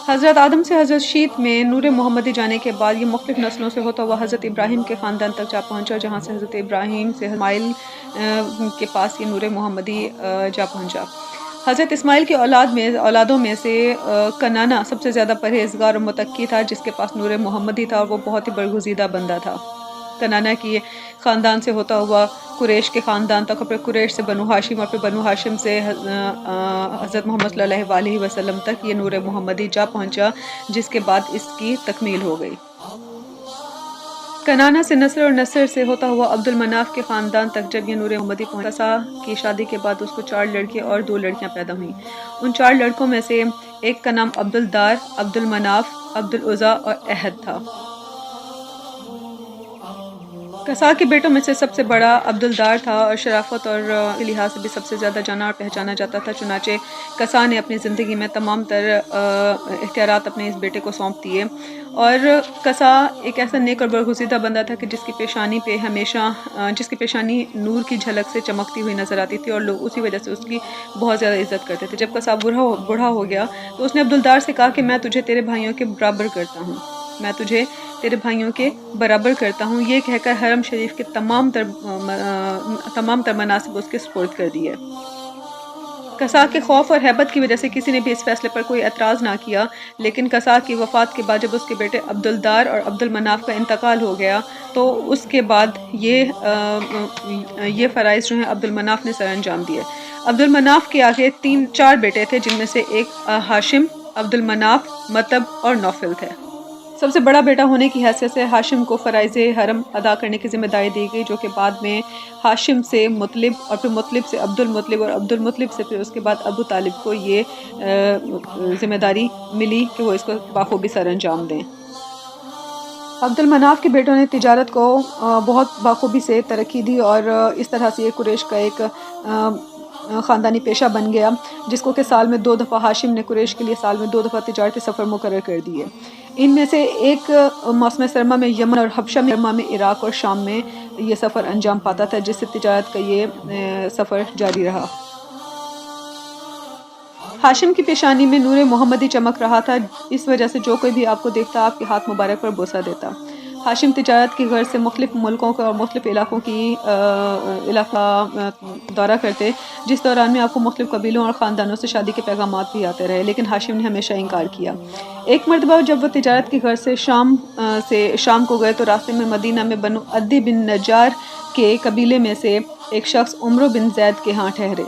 حضرت آدم سے حضرت شیت میں نور محمدی جانے کے بعد یہ مختلف نسلوں سے ہوتا ہوا حضرت ابراہیم کے خاندان تک جا پہنچا، جہاں سے حضرت ابراہیم سے اسماعیل کے پاس یہ نور محمدی جا پہنچا۔ حضرت اسماعیل کی اولادوں میں سے کنانا سب سے زیادہ پرہیزگار اور متقی تھا، جس کے پاس نور محمدی تھا، اور وہ بہت ہی برگزیدہ بندہ تھا۔ کنانا کی خاندان سے ہوتا ہوا قریش کے خاندان تک، اور پھر قریش سے بنو ہاشم، اور پھر بنو ہاشم سے حضرت محمد صلی اللہ علیہ وسلم تک یہ نور محمدی جا پہنچا، جس کے بعد اس کی تکمیل ہو گئی۔ کنانا سے نصر اور نصر سے ہوتا ہوا عبد المناف کے خاندان تک جب یہ نور محمدی پہنچا، قصا کی شادی کے بعد اس کو 4 لڑکے اور 2 لڑکیاں پیدا ہوئیں۔ ان 4 لڑکوں میں سے ایک کا نام عبد الدار، عبد المناف، عبد العزیٰ اور احد تھا۔ قصا کے بیٹوں میں سے سب سے بڑا عبد الدار تھا، اور شرافت اور لحاظ سے بھی سب سے زیادہ جانا اور پہچانا جاتا تھا۔ چنانچہ قصا نے اپنی زندگی میں تمام تر اختیارات اپنے اس بیٹے کو سونپ دیے، اور قصا ایک ایسا نیک اور برگزیدہ بندہ تھا کہ جس کی پیشانی نور کی جھلک سے چمکتی ہوئی نظر آتی تھی، اور لوگ اسی وجہ سے اس کی بہت زیادہ عزت کرتے تھے۔ جب قصا بوڑھا ہو گیا تو اس نے عبد الدار سے کہا کہ میں تجھے تیرے بھائیوں کے برابر کرتا ہوں، میں تجھے تیرے بھائیوں کے برابر کرتا ہوں۔ یہ کہہ کر حرم شریف کے تمام تر مناصب اس کے سپرد کر دیے۔ قصا کے خوف اور ہیبت کی وجہ سے کسی نے بھی اس فیصلے پر کوئی اعتراض نہ کیا، لیکن قصا کی وفات کے بعد جب اس کے بیٹے عبد الدار اور عبد المناف کا انتقال ہو گیا تو اس کے بعد یہ فرائض جو ہیں عبد المناف نے سر انجام دیے۔ عبد المناف کے آگے 4 بیٹے تھے، جن میں سے ایک ہاشم، عبد المناف، مطب اور نوفل تھے۔ سب سے بڑا بیٹا ہونے کی حیثیت سے ہاشم کو فرائض حرم ادا کرنے کی ذمہ داری دی گئی، جو کہ بعد میں ہاشم سے مطلب، اور پھر مطلب سے عبد المطلب، اور عبد المطلب سے پھر اس کے بعد ابو طالب کو یہ ذمہ داری ملی کہ وہ اس کو بخوبی سر انجام دیں۔ عبد المناف کے بیٹوں نے تجارت کو بہت بخوبی سے ترقی دی، اور اس طرح سے یہ قریش کا ایک خاندانی پیشہ بن گیا، جس کو کہ سال میں 2 دفعہ ہاشم نے قریش کے لیے سال میں 2 دفعہ تجارتی سفر مقرر کر دیے۔ ان میں سے ایک موسم سرما میں یمن اور حبشہ میں، سرما میں عراق اور شام میں یہ سفر انجام پاتا تھا، جس سے تجارت کا یہ سفر جاری رہا۔ ہاشم کی پیشانی میں نور محمدی چمک رہا تھا، اس وجہ سے جو کوئی بھی آپ کو دیکھتا آپ کے ہاتھ مبارک پر بوسہ دیتا۔ ہاشم تجارت کی غرض سے مختلف ملکوں اور مختلف علاقہ دورہ کرتے، جس دوران میں آپ کو مختلف قبیلوں اور خاندانوں سے شادی کے پیغامات بھی آتے رہے، لیکن ہاشم نے ہمیشہ انکار کیا۔ ایک مرتبہ جب وہ تجارت کی غرض سے شام کو گئے تو راستے میں مدینہ میں بنو عدی بن نجار کے قبیلے میں سے ایک شخص عمرو بن زید کے ہاں ٹھہرے۔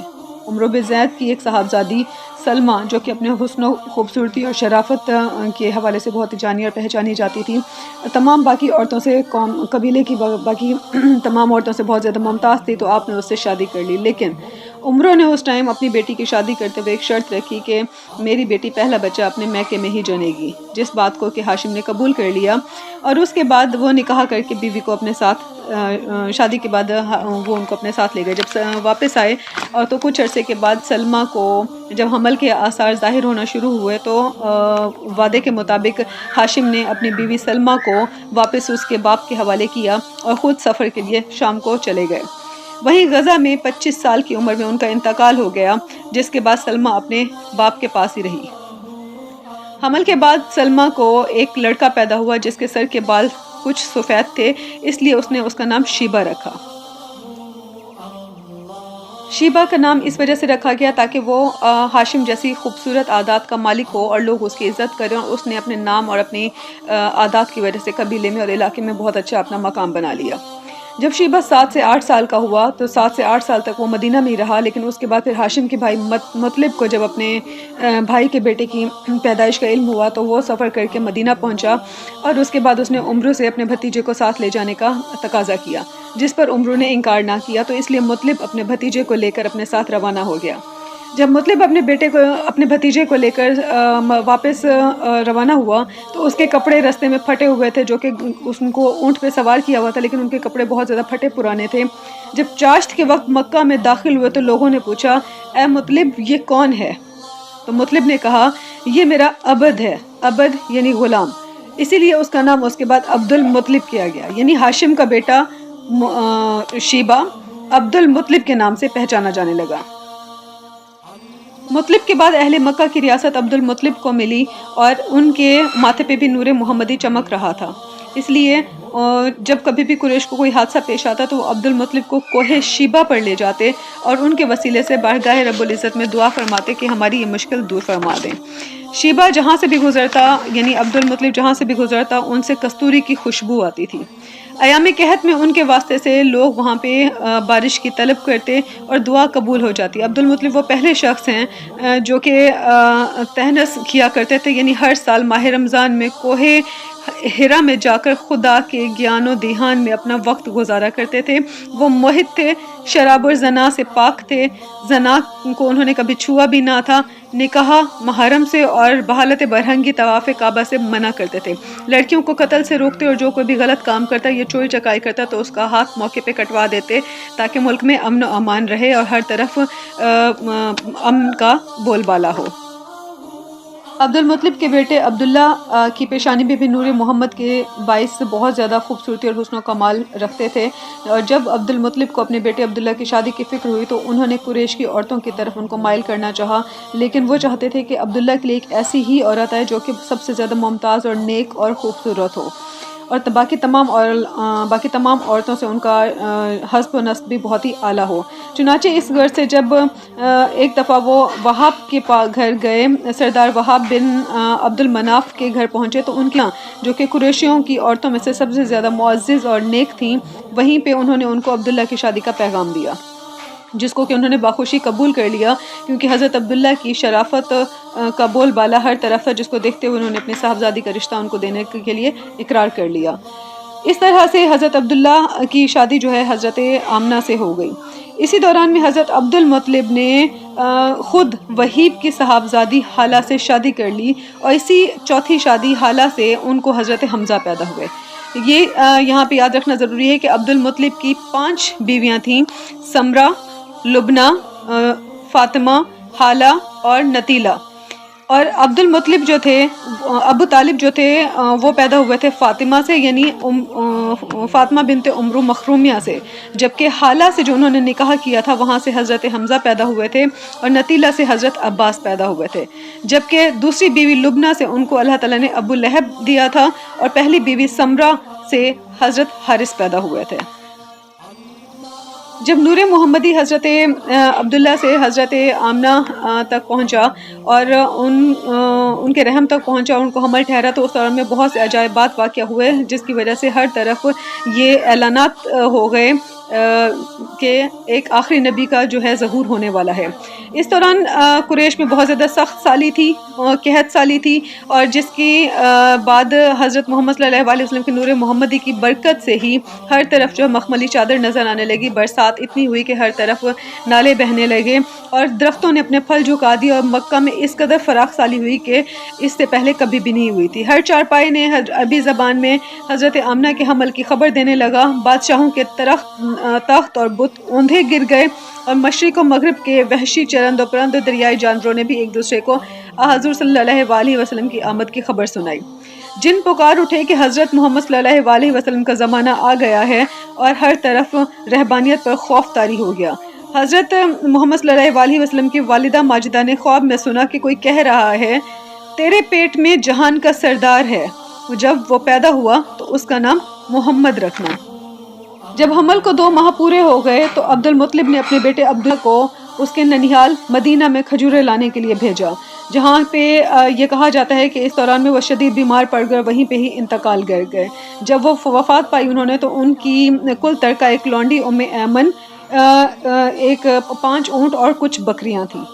عمرو بن زید کی ایک صاحبزادی سلمہ، جو کہ اپنے حسن و خوبصورتی اور شرافت کے حوالے سے بہت جانی اور پہچانی جاتی تھی، تمام باقی عورتوں سے قبیلے کی باقی تمام عورتوں سے بہت زیادہ ممتاز تھی، تو آپ نے اس سے شادی کر لی۔ لیکن عمرو نے اس ٹائم اپنی بیٹی کی شادی کرتے ہوئے ایک شرط رکھی کہ میری بیٹی پہلا بچہ اپنے میکے میں ہی جنے گی، جس بات کو کہ ہاشم نے قبول کر لیا، اور اس کے بعد وہ نکاح کر کے بیوی کو اپنے ساتھ شادی کے بعد وہ ان کو اپنے ساتھ لے گئے۔ جب واپس آئے اور تو کچھ عرصے کے بعد سلمہ کو جب حمل کے آثار ظاہر ہونا شروع ہوئے تو وعدے کے مطابق ہاشم نے اپنی بیوی سلمہ کو واپس اس کے باپ کے حوالے کیا اور خود سفر کے لیے شام کو چلے گئے۔ وہیں غزہ میں 25 سال کی عمر میں ان کا انتقال ہو گیا، جس کے بعد سلمہ اپنے باپ کے پاس ہی رہی۔ حمل کے بعد سلمہ کو ایک لڑکا پیدا ہوا جس کے سر کے بال کچھ سفید تھے، اس لیے اس نے اس کا نام شیبہ رکھا۔ شیبہ کا نام اس وجہ سے رکھا گیا تاکہ وہ ہاشم جیسی خوبصورت عادات کا مالک ہو اور لوگ اس کی عزت کریں، اور اس نے اپنے نام اور اپنی عادات کی وجہ سے قبیلے میں اور علاقے میں بہت اچھا اپنا مقام بنا لیا۔ جب شیبہ 7 سے 8 سال کا ہوا تو 7 سے 8 سال تک وہ مدینہ میں ہی رہا، لیکن اس کے بعد پھر ہاشم کے بھائی مطلب کو جب اپنے بھائی کے بیٹے کی پیدائش کا علم ہوا تو وہ سفر کر کے مدینہ پہنچا، اور اس کے بعد اس نے عمرو سے اپنے بھتیجے کو ساتھ لے جانے کا تقاضا کیا، جس پر عمرو نے انکار نہ کیا، تو اس لیے مطلب اپنے بھتیجے کو لے کر اپنے ساتھ روانہ ہو گیا۔ جب مطلب اپنے بھتیجے کو لے کر واپس روانہ ہوا تو اس کے کپڑے رستے میں پھٹے ہوئے تھے، جو کہ اس کو اونٹ پہ سوار کیا ہوا تھا، لیکن ان کے کپڑے بہت زیادہ پھٹے پرانے تھے۔ جب چاشت کے وقت مکہ میں داخل ہوئے تو لوگوں نے پوچھا، اے مطلب یہ کون ہے؟ تو مطلب نے کہا، یہ میرا عبد ہے۔ عبد یعنی غلام، اسی لیے اس کا نام اس کے بعد عبد المطلب کیا گیا، یعنی ہاشم کا بیٹا شیبہ عبد المطلب کے نام سے پہچانا جانے لگا۔ مطلب کے بعد اہل مکہ کی ریاست عبد المطلب کو ملی اور ان کے ماتھے پہ بھی نور محمدی چمک رہا تھا، اس لیے جب کبھی بھی قریش کو کوئی حادثہ پیش آتا تو وہ عبد المطلب کو کوہ شیبہ پر لے جاتے اور ان کے وسیلے سے بارگاہ رب العزت میں دعا فرماتے کہ ہماری یہ مشکل دور فرما دیں۔ شیبہ جہاں سے بھی گزرتا، یعنی عبد المطلب جہاں سے بھی گزرتا، ان سے کستوری کی خوشبو آتی تھی۔ ایام قحط میں ان کے واسطے سے لوگ وہاں پہ بارش کی طلب کرتے اور دعا قبول ہو جاتی۔ عبد المطلب وہ پہلے شخص ہیں جو کہ تہنس کیا کرتے تھے، یعنی ہر سال ماہ رمضان میں کوہ ہرا میں جا کر خدا کے گیان و دھیان میں اپنا وقت گزارا کرتے تھے۔ وہ موحد تھے، شراب اور زنا سے پاک تھے، زنا کو انہوں نے کبھی چھوا بھی نہ تھا، نکاح محرم سے اور بحالت برہنگی طواف کعبہ سے منع کرتے تھے، لڑکیوں کو قتل سے روکتے اور جو کوئی بھی غلط کام کرتا یا چوری چکائی کرتا تو اس کا ہاتھ موقع پہ کٹوا دیتے تاکہ ملک میں امن و امان رہے اور ہر طرف امن کا بول بالا ہو۔ عبد المطلب کے بیٹے عبداللہ کی پیشانی بھی نور محمد کے باعث بہت زیادہ خوبصورتی اور حسن و کمال رکھتے تھے، اور جب عبد المطلب کو اپنے بیٹے عبداللہ کی شادی کی فکر ہوئی تو انہوں نے قریش کی عورتوں کی طرف ان کو مائل کرنا چاہا، لیکن وہ چاہتے تھے کہ عبداللہ کے لیے ایک ایسی ہی عورت آئے جو کہ سب سے زیادہ ممتاز اور نیک اور خوبصورت ہو، اور باقی تمام عورتوں سے ان کا حسب و نسب بھی بہت ہی اعلیٰ ہو۔ چنانچہ اس غرض سے جب ایک دفعہ وہ وہاب کے گھر گئے، سردار وہاب بن عبد المناف کے گھر پہنچے تو ان کی جو کہ قریشیوں کی عورتوں میں سے سب سے زیادہ معزز اور نیک تھیں، وہیں پہ انہوں نے ان کو عبداللہ کی شادی کا پیغام دیا، جس کو کہ انہوں نے بخوشی قبول کر لیا، کیونکہ حضرت عبداللہ کی شرافت کا بول بالا ہر طرف تھا، جس کو دیکھتے ہوئے انہوں نے اپنی صاحبزادی کا رشتہ ان کو دینے کے لیے اقرار کر لیا۔ اس طرح سے حضرت عبداللہ کی شادی جو ہے حضرت آمنہ سے ہو گئی۔ اسی دوران میں حضرت عبد المطلب نے خود وہیب کی صاحبزادی حالہ سے شادی کر لی، اور اسی چوتھی شادی حالہ سے ان کو حضرت حمزہ پیدا ہوئے۔ یہ یہاں پہ یاد رکھنا ضروری ہے کہ عبد المطلب کی 5 بیویاں تھیں، سمرہ، لبنہ، فاطمہ، حالہ اور نتیلہ، اور عبد المطلب جو تھے، ابو طالب جو تھے وہ پیدا ہوئے تھے فاطمہ سے، یعنی فاطمہ بنت عمرو مخرومیہ سے، جبکہ حالہ سے جو انہوں نے نکاح کیا تھا وہاں سے حضرت حمزہ پیدا ہوئے تھے، اور نتیلہ سے حضرت عباس پیدا ہوئے تھے، جبکہ دوسری بیوی لبنہ سے ان کو اللہ تعالیٰ نے ابو لہب دیا تھا، اور پہلی بیوی سمرہ سے حضرت حارث پیدا ہوئے تھے۔ جب نور محمدی حضرت عبداللہ سے حضرت آمنہ تک پہنچا اور ان کے رحم تک پہنچا، ان کو حمل ٹھہرا، تو اس دوران میں بہت سے عجائبات واقع ہوئے، جس کی وجہ سے ہر طرف یہ اعلانات ہو گئے کہ ایک آخری نبی کا جو ہے ظہور ہونے والا ہے۔ اس دوران قریش میں بہت زیادہ سخت سالی تھی، قحط سالی تھی، اور جس کی بعد حضرت محمد صلی اللہ علیہ وسلم کے نور محمدی کی برکت سے ہی ہر طرف جو مخملی چادر نظر آنے لگی، برسات اتنی ہوئی کہ ہر طرف نالے بہنے لگے اور درختوں نے اپنے پھل جھکا دیے، اور مکہ میں اس قدر فراخ سالی ہوئی کہ اس سے پہلے کبھی بھی نہیں ہوئی تھی۔ ہر چارپائی نے عربی زبان میں حضرت آمنہ کے حمل کی خبر دینے لگا، بادشاہوں کے تخت اور بت اوندھے گر گئے، اور مشرق و مغرب کے وحشی چرند و پرند و دریائی جانوروں نے بھی ایک دوسرے کو حضور صلی اللہ علیہ وسلم کی آمد کی خبر سنائی۔ جن پکار اٹھے کہ حضرت محمد صلی اللہ علیہ وسلم کا زمانہ آ گیا ہے، اور ہر طرف رہبانیت پر خوف طاری ہو گیا۔ حضرت محمد صلی اللہ علیہ وسلم کی والدہ ماجدہ نے خواب میں سنا کہ کوئی کہہ رہا ہے تیرے پیٹ میں جہان کا سردار ہے، جب وہ پیدا ہوا تو اس کا نام محمد رکھنا۔ جب حمل کو 2 ماہ پورے ہو گئے تو عبد المطلب نے اپنے بیٹے عبداللہ کو اس کے ننیال مدینہ میں کھجوریں لانے کے لیے بھیجا، جہاں پہ یہ کہا جاتا ہے کہ اس دوران میں وہ شدید بیمار پڑ گئے، وہیں پہ ہی انتقال کر گئے۔ جب وہ وفات پائی انہوں نے تو ان کی کل ترکہ ایک لونڈی ایمن، 5 اونٹ اور کچھ بکریاں تھیں۔